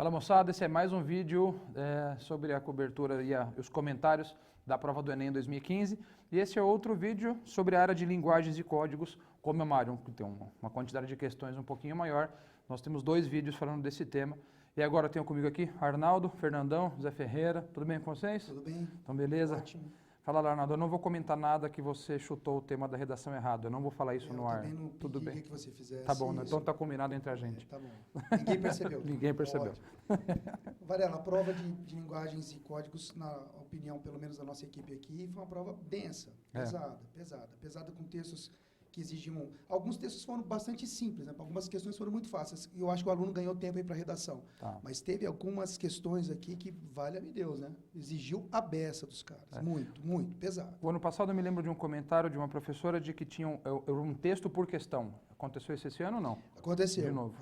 Fala moçada, esse é mais um vídeo sobre a cobertura e os comentários da prova do Enem 2015. E esse é outro vídeo sobre a área de linguagens e códigos, como é uma área que tem uma quantidade de questões um pouquinho maior. Nós temos 2 vídeos falando desse tema. E agora eu tenho comigo aqui Arnaldo, Fernandão, Zé Ferreira. Tudo bem com vocês? Tudo bem. Então beleza? Ótimo. Fala lá, Arnaldo, eu não vou comentar nada que você chutou o tema da redação errado. Eu não vou falar isso no ar. Eu também não Tudo bem? que você fizesse Tá bom, né? isso. Então tá combinado entre a gente. Tá bom. Ninguém percebeu. Ninguém percebeu. Varela, a prova de linguagens e códigos, na opinião, pelo menos da nossa equipe aqui, foi uma prova densa, pesada com textos que exigiam... Alguns textos foram bastante simples, né? Algumas questões foram muito fáceis. E eu acho que o aluno ganhou tempo aí para redação. Tá. Mas teve algumas questões aqui que, valha-me Deus, né? Exigiu a beça dos caras. Muito pesado. O ano passado eu me lembro de um comentário de uma professora de que tinha um texto por questão. Aconteceu isso esse ano ou não? Aconteceu. De novo.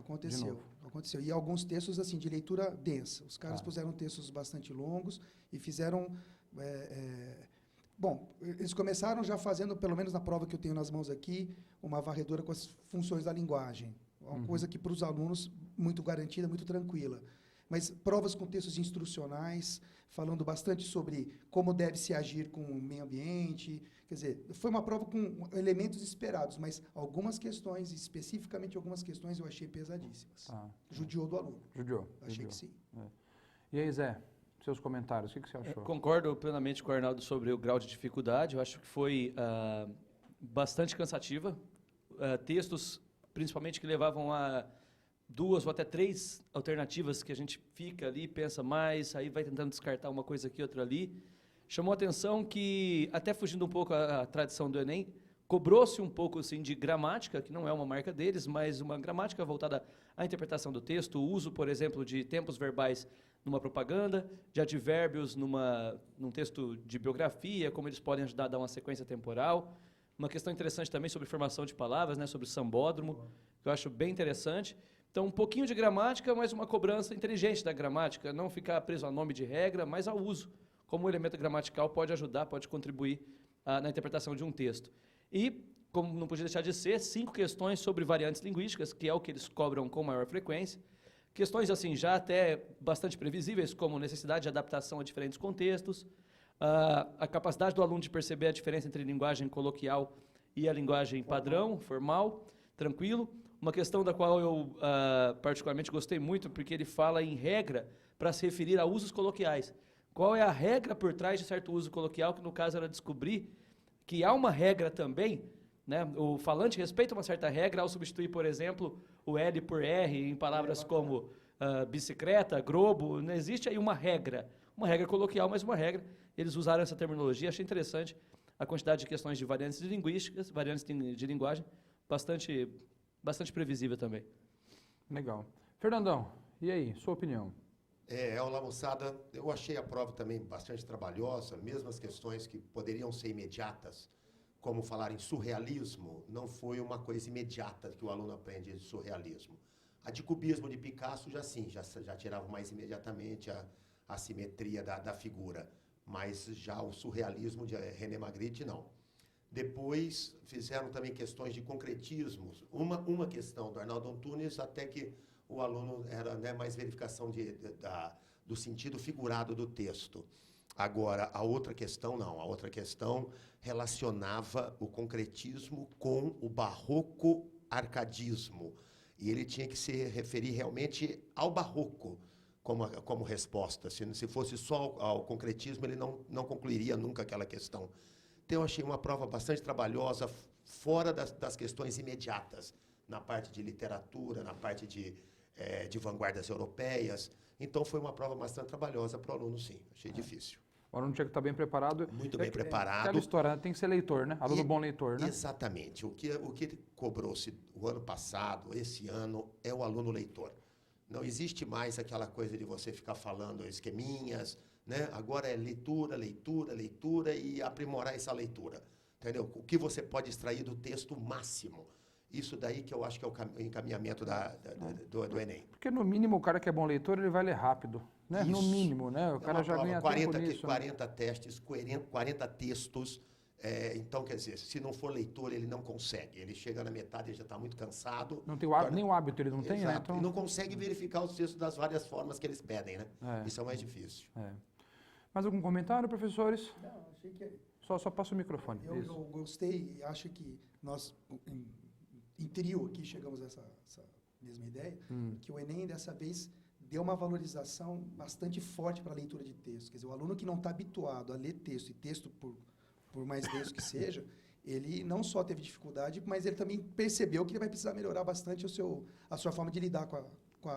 Aconteceu. E alguns textos, assim, de leitura densa. Os caras puseram textos bastante longos e fizeram... Bom, eles começaram já fazendo, pelo menos na prova que eu tenho nas mãos aqui, uma varredura com as funções da linguagem. Uma coisa que para os alunos, muito garantida, muito tranquila. Mas provas com textos instrucionais, falando bastante sobre como deve se agir com o meio ambiente. Quer dizer, foi uma prova com elementos esperados, mas algumas questões, especificamente algumas questões, eu achei pesadíssimas. Judiou do aluno. Judiou. Achei que sim. E aí, Zé? Seus comentários, o que você achou? Concordo plenamente com o Arnaldo sobre o grau de dificuldade. Eu acho que foi bastante cansativa. Textos, principalmente, que levavam a 2 ou até 3 alternativas que a gente fica ali, pensa mais, aí vai tentando descartar uma coisa aqui, outra ali. Chamou a atenção que, até fugindo um pouco a tradição do Enem, cobrou-se um pouco assim, de gramática, que não é uma marca deles, mas uma gramática voltada à interpretação do texto, o uso, por exemplo, de tempos verbais numa propaganda, de advérbios num texto de biografia, como eles podem ajudar a dar uma sequência temporal. Uma questão interessante também sobre formação de palavras, né, sobre o sambódromo, que eu acho bem interessante. Então, um pouquinho de gramática, mas uma cobrança inteligente da gramática, não ficar preso a nome de regra, mas ao uso, como o elemento gramatical pode ajudar, pode contribuir na interpretação de um texto. E, como não podia deixar de ser, 5 questões sobre variantes linguísticas, que é o que eles cobram com maior frequência. Questões assim já até bastante previsíveis, como necessidade de adaptação a diferentes contextos, a capacidade do aluno de perceber a diferença entre linguagem coloquial e a linguagem padrão, formal, tranquilo. Uma questão da qual eu particularmente gostei muito, porque ele fala em regra para se referir a usos coloquiais. Qual é a regra por trás de certo uso coloquial, que no caso era descobrir que há uma regra também, né? O falante respeita uma certa regra ao substituir, por exemplo, o L por R em palavras como bicicleta, globo. Não existe aí uma regra coloquial, mas uma regra. Eles usaram essa terminologia, achei interessante a quantidade de questões de variantes linguísticas, variantes de linguagem, bastante previsível também. Legal. Fernandão, e aí, sua opinião? Olá, moçada. Eu achei a prova também bastante trabalhosa, mesmo as questões que poderiam ser imediatas, como falar em surrealismo, não foi uma coisa imediata que o aluno aprende de surrealismo. A de cubismo de Picasso já tirava mais imediatamente a simetria da figura, mas já o surrealismo de René Magritte, não. Depois fizeram também questões de concretismos. Uma questão do Arnaldo Antunes, até que o aluno era, né, mais verificação do sentido figurado do texto. Agora, a outra questão não. A outra questão relacionava o concretismo com o barroco arcadismo. E ele tinha que se referir realmente ao barroco como resposta. Se fosse só ao concretismo, ele não concluiria nunca aquela questão. Então, eu achei uma prova bastante trabalhosa, fora das questões imediatas, na parte de literatura, na parte de vanguardas europeias. Então, foi uma prova bastante trabalhosa para o aluno, sim. Achei difícil. O aluno tinha que estar bem preparado. Muito bem preparado. Aquela história, tem que ser leitor, né? Aluno bom leitor, né? Exatamente. O que cobrou-se o ano passado, esse ano, é o aluno leitor. Não existe mais aquela coisa de você ficar falando esqueminhas, né? Agora é leitura, leitura, leitura e aprimorar essa leitura. Entendeu? O que você pode extrair do texto máximo. Isso daí que eu acho que é o encaminhamento do Enem. Porque, no mínimo, o cara que é bom leitor, ele vai ler rápido. Né? No mínimo, né? O cara já ganha tempo nisso. 40 testes, 40 textos Então, quer dizer, se não for leitor, ele não consegue. Ele chega na metade, ele já está muito cansado. Não tem nem o hábito, ele não tem, né? Exato. E não consegue verificar os textos das várias formas que eles pedem, né? Isso é o mais difícil. Mais algum comentário, professores? Não, achei que Só passa o microfone. eu gostei e acho que nós, em trio aqui, chegamos a essa mesma ideia, que o Enem, dessa vez, deu uma valorização bastante forte para a leitura de texto. Quer dizer, o aluno que não está habituado a ler texto, e texto por mais denso que seja, ele não só teve dificuldade, mas ele também percebeu que ele vai precisar melhorar bastante a sua forma de lidar com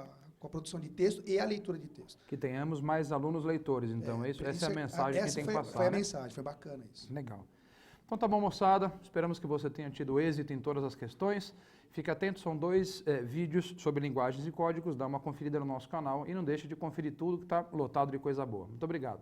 a produção de texto e a leitura de texto. Que tenhamos mais alunos leitores, então. Essa é a mensagem que tem que passar. Foi a né? mensagem, foi bacana isso. Legal. Então tá bom, moçada. Esperamos que você tenha tido êxito em todas as questões. Fique atento, são 2 vídeos sobre linguagens e códigos. Dá uma conferida no nosso canal e não deixe de conferir tudo que está lotado de coisa boa. Muito obrigado.